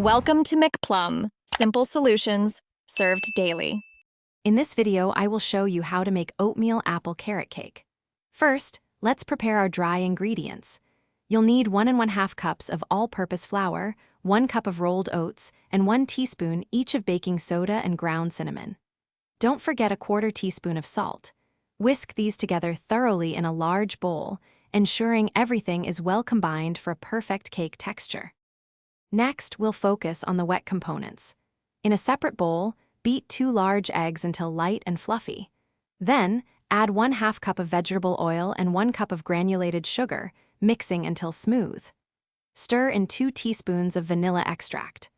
Welcome to McPlum, simple solutions served daily. In this video, I will show you how to make oatmeal apple carrot cake. First, let's prepare our dry ingredients. You'll need 1 1/2 cups of all-purpose flour, 1 cup of rolled oats, and 1 teaspoon each of baking soda and ground cinnamon. Don't forget a 1/4 teaspoon of salt. Whisk these together thoroughly in a large bowl, ensuring everything is well combined for a perfect cake texture. Next, we'll focus on the wet components. In a separate bowl, beat 2 large eggs until light and fluffy. Then, add 1/2 cup of vegetable oil and 1 cup of granulated sugar, mixing until smooth. Stir in 2 teaspoons of vanilla extract.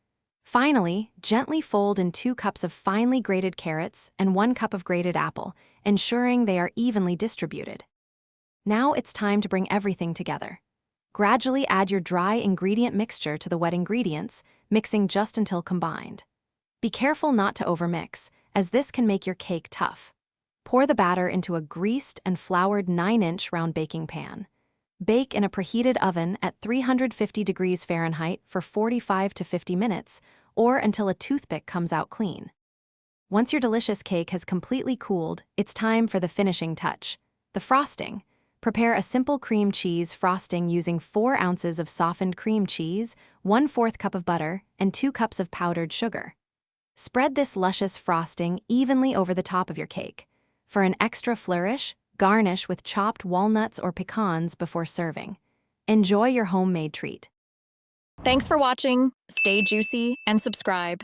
Finally, gently fold in 2 cups of finely grated carrots and 1 cup of grated apple, ensuring they are evenly distributed. Now it's time to bring everything together. Gradually add your dry ingredient mixture to the wet ingredients, mixing just until combined. Be careful not to overmix, as this can make your cake tough. Pour the batter into a greased and floured 9-inch round baking pan. Bake in a preheated oven at 350 degrees Fahrenheit for 45 to 50 minutes, or until a toothpick comes out clean. Once your delicious cake has completely cooled, it's time for the finishing touch, the frosting. Prepare a simple cream cheese frosting using 4 ounces of softened cream cheese, 1/4 cup of butter, and 2 cups of powdered sugar. Spread this luscious frosting evenly over the top of your cake. For an extra flourish, garnish with chopped walnuts or pecans before serving. Enjoy your homemade treat. Thanks for watching. Stay juicy and subscribe.